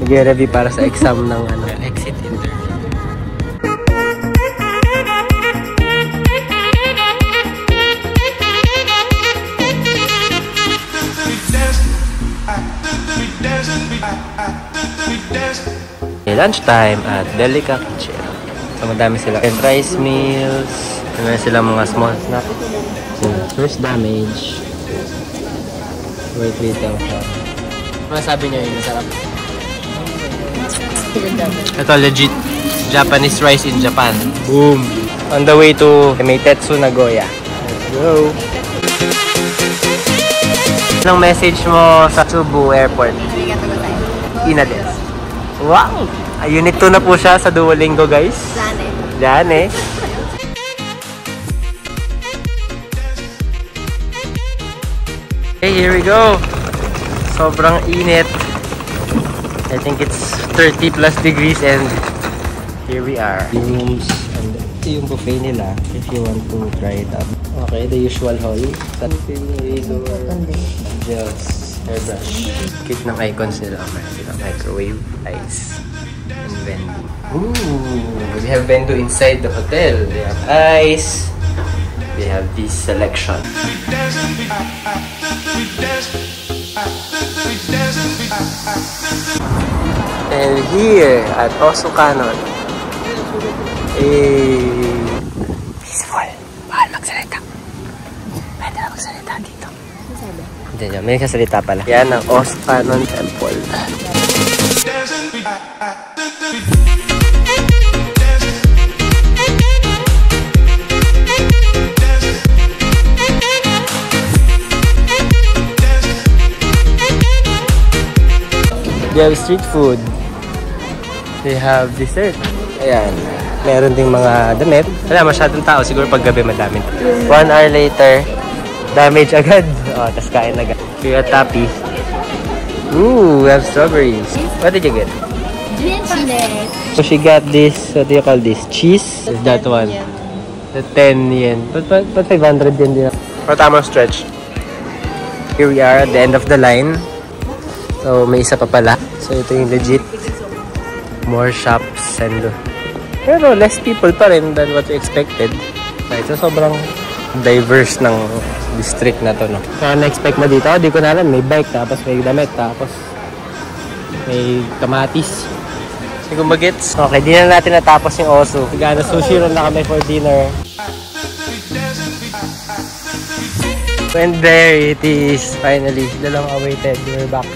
Nag-review para sa exam ng ano, exit interview. Lunchtime at Delica Kitchen. So, madami sila. And rice meals. Meron sila mga small snack. So, first damage. Wait lang. Ano sabi niyo yun? Masarap? Ito legit Japanese rice in Japan. Boom! On the way to Meitetsu, Nagoya. Let's go! Anong message mo sa Tsubu Airport? Ina des. Wow! Unit 2 na po siya sa Duolingo, guys. Diyan eh. Okay, here we go. Sobrang init. I think it's 30 plus degrees and here we are. The rooms and ito yung buffet nila if you want to try it out. Okay, the usual hall. Gels, hairbrush. Cute ng icons nila. Microwave, ice, and Vendo. Ooh, we have Vendo inside the hotel. We have ice. We have this selection. And here at Oso Cannon, peaceful. Bawal magsalita. Pwede na magsalita dito. Diyan, may kasalita pala. Yan ang Oso Cannon Temple. They have street food. They have dessert. Ayan. Meron ding mga damit. Wala masyadong tao. Siguro pag gabi madami. 1 hour later, damage agad. Oh, tas kain agad. Kaya tapi. Ooh, we have strawberries. What did you get? So she got this, what do you call this? Cheese? Is that one? The 10 yen. But 500 yen din. Or tamang stretch. Here we are at the end of the line. So, may isa pa pala. So, ito yung legit. More shops and... Pero, less people pa rin than what we expected. So, sobrang diverse ng district na to, no? Kaya na-expect mo dito, di ko na alam. May bike, tapos may damit, tapos may kamatis. So, kung bagets. Okay, di na natin natapos yung Oso. Gana sushi roll na kami for dinner. And there it is. Finally, the long awaited. We're back.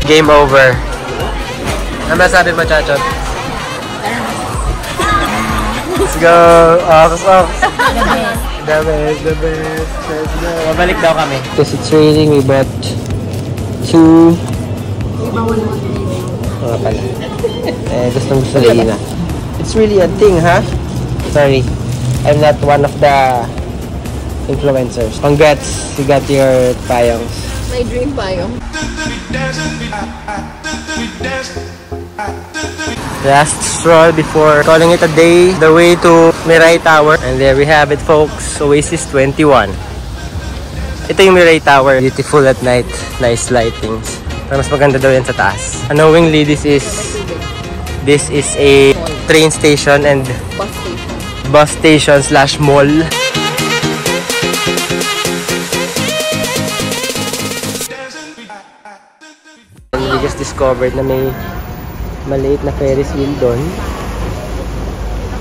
Game over. Ano masabi mo, Chachot? Let's go! Ox. The best. Let's go. Mabalik daw kami. Because it's raining, we bought 2. Mga pala. Gusto na. It's really a thing, huh? Sorry. I'm not one of the influencers. Congrats, you got your payongs. My dream payong. Last stroll before calling it a day. The way to Mirai Tower. And there we have it, folks. Oasis 21. Ito yung Mirai Tower. Beautiful at night. Nice lightings. Pero mas maganda daw yan sa taas. Unknowingly, this is a train station and bus station / mall. We just discovered na may maliit na Ferris wheel doon.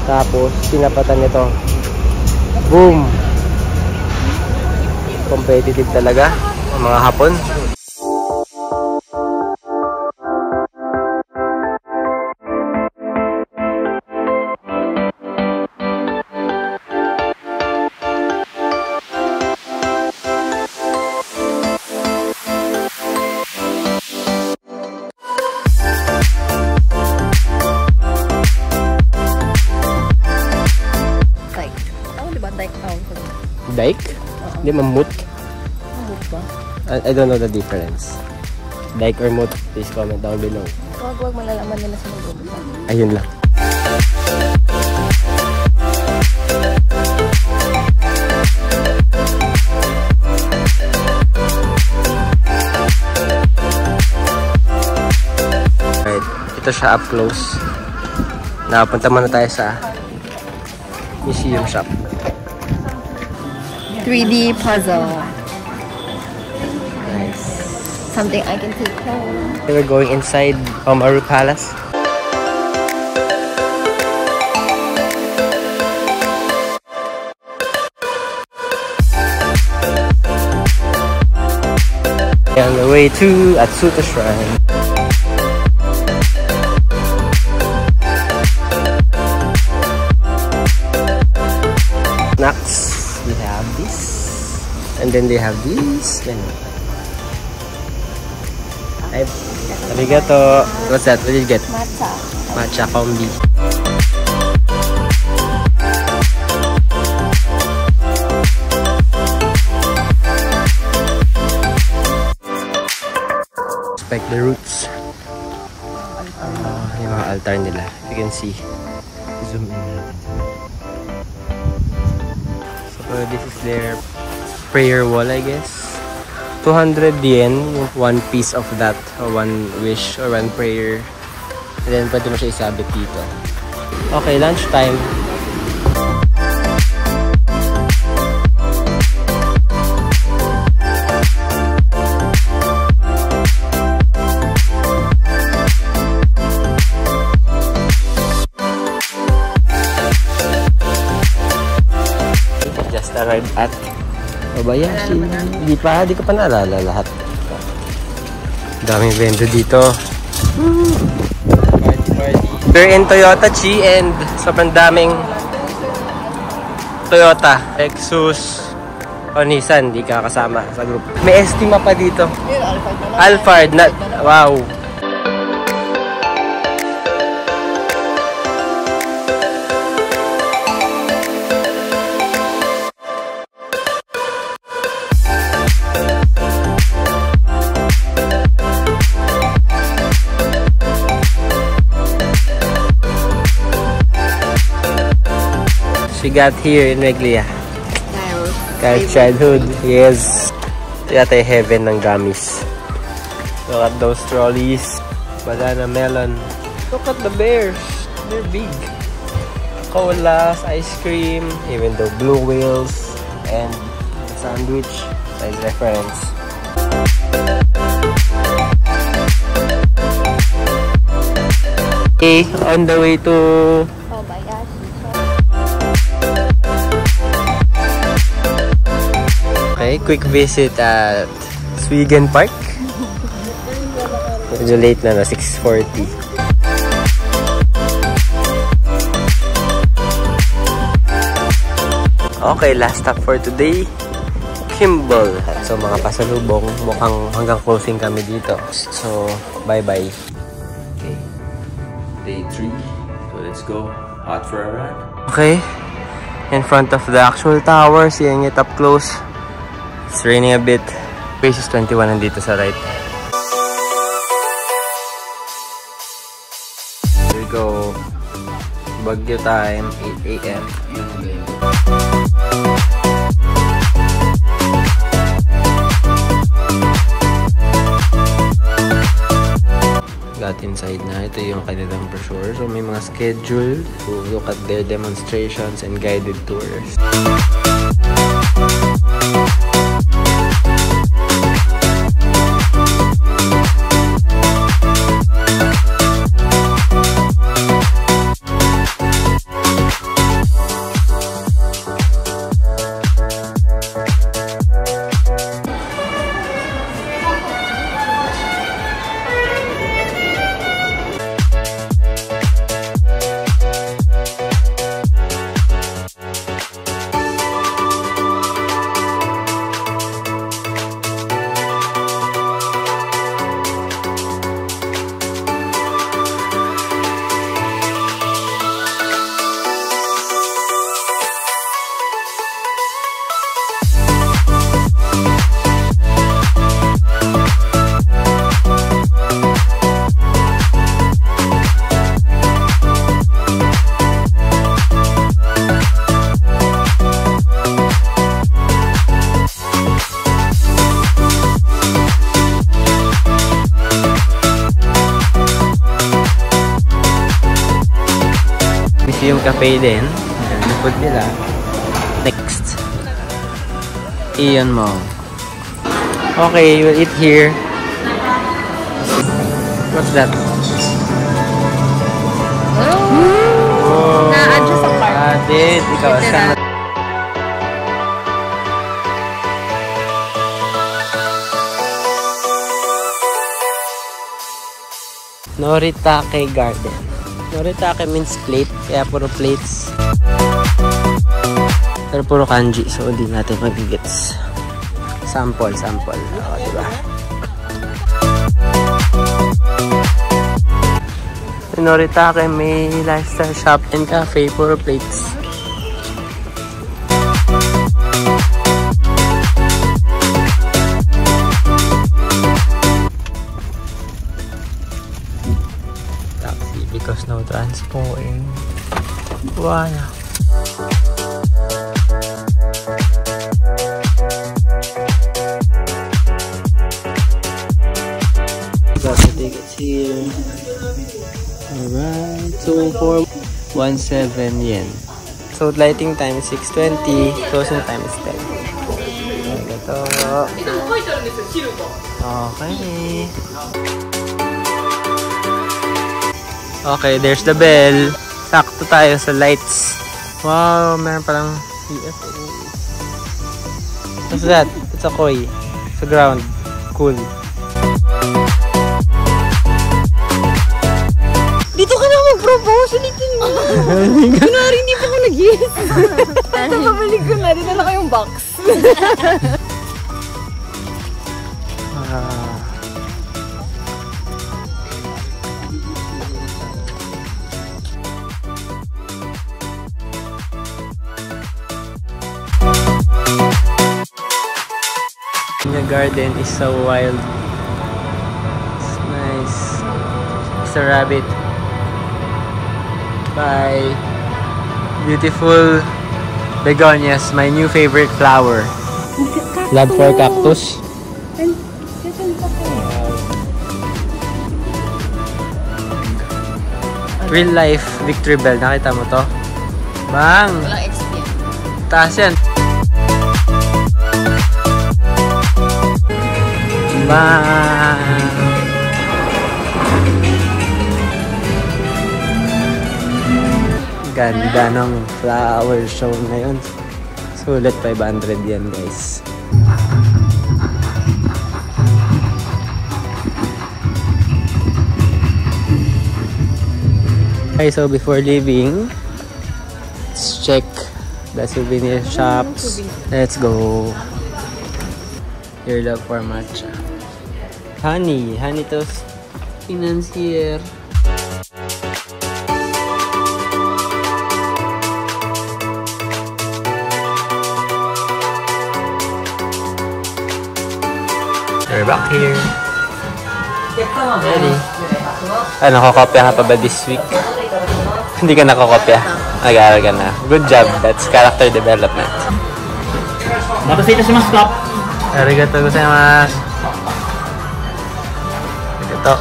Tapos, sinapatan nito. Boom! Competitive talaga ang mga Hapon. Dike? Hindi, mamut. Mamut ba? I don't know the difference. like or mood, please comment down below. Huwag malalaman nila sa mag-umpisa. Ayun lang. Alright, ito siya up close. Nakapunta muna tayo sa museum shop. 3D puzzle. Nice. Something I can take home. We're going inside Omaru Palace. On the way to Atsuta Shrine. Snacks, we have this, and then they have this. Arigato. What's that? What did you get? Matcha. Matcha combi. Respect the roots. Yung mga altar nila. You can see. Zoom in natin. So this is their prayer wall, I guess. 200 yen, one piece of that, or one wish, or one prayer. And then pwede mo siya isabit dito. Okay, lunchtime. Just arrived at Obayashi. Di ko pa naalala lahat. Daming vendor dito. We're in Toyota Chi and sobrang daming Toyota, Lexus, o Nissan. Di ka kasama sa group. May Estima pa dito. Alphard. Wow. She got here in Meglia. Kyle's childhood. Yes. Ito yata yung heaven ng gummies. Look at those trolleys. Banana melon. Look at the bears. They're big. Colas, ice cream, even the blue whales, and the sandwich. Size reference. Okay, on the way to quick visit at Swigen Park. Medyo late na 6:40. Okay, last stop for today, Kimball. So mga pasalubong, mukhang hanggang closing kami dito. So, bye-bye. Okay, day 3. So let's go. Hot for a ride. Okay, in front of the actual tower, seeing it up close. It's raining a bit. Basis 21 nandito sa right. Here we go. Baguio time, 8 AM. Got inside na. Ito yung kanilang brochure. So may mga schedule to look at their demonstrations and guided tours. Museum Cafe din. Ayan, yung food nila. Next. Iyon Mall. Okay, we'll eat here. What's that? Na-adjust ang cart. Did. Ikaw, saan? Noritake Garden. Noritake means plate, kaya puro plates. Pero puro kanji, so hindi natin magigets. Sample. O, diba? Noritake may lifestyle shop and cafe, puro plates. Taxi because no transporting. Wow. Got the tickets here. Alright, so for 17 yen. So lighting time is 6:20, closing time is 10. Ito. Okay. Okay, there's the bell. Sakto tayo sa lights. Wow, meron palang CFO. What's that? It's a koi. Sa ground. Cool. Dito ka na mag-propose. Ulitin mo. Kunwari, hindi pa ako nag-yes. Nakabalik ko na. Dinala ko yung box. The garden is so wild. It's nice. It's a rabbit. Bye. Beautiful begonias, my new favorite flower. Love for cactus. Real life Victory Bell. Nakita mo to? Bang! Walang XP. Taas yan. Bang! Ganda ng flower show na yun. Sulit 500 yan, guys. Okay, so before leaving, let's check the souvenir shops. Let's go. Your love for matcha. Honey toast. Financier. We're back here. Ready? Ano, nakakopya ka pa ba this week? Hindi ka nakakopya. Nag-aaral ka na. Good job. That's character development. Matosita si Mas Top. Arigato gozaimasu. Arigato.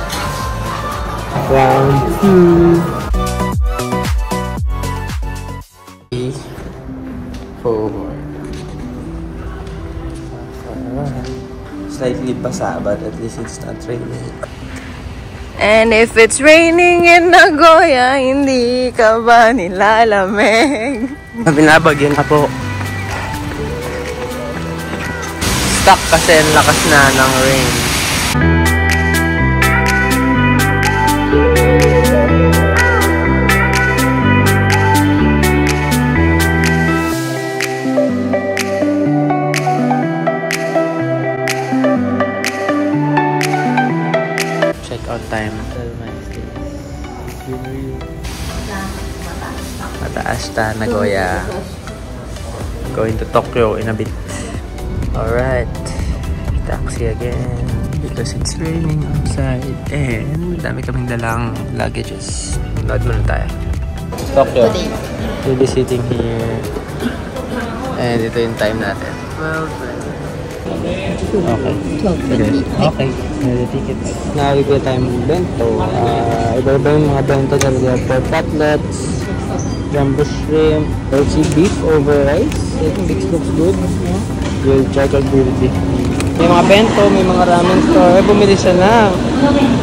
Round 2. 4. Slightly basa, but at least it's not raining. And if it's raining in Nagoya, hindi ka ba nilalamig? Binabagyan na po. Stuck kasi ang lakas na ng rain. Check out time. Mataas ta, Nagoya. Going to Tokyo in a bit. Alright, taxi again because it's raining outside and dami kaming dalang luggages. Load muna tayo. Tokyo. We'll be sitting here and ito yung time natin. 12. Okay. 12. Okay. The tickets. Nabigay tayong bento. Iba-iba yung mga bento talaga. For cutlets, Jumbo shrimp. Let's see, beef over rice. I think this looks good. We'll check out beauty. May mga bento, may mga ramen store. Bumili siya na.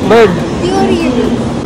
Bird. Theory.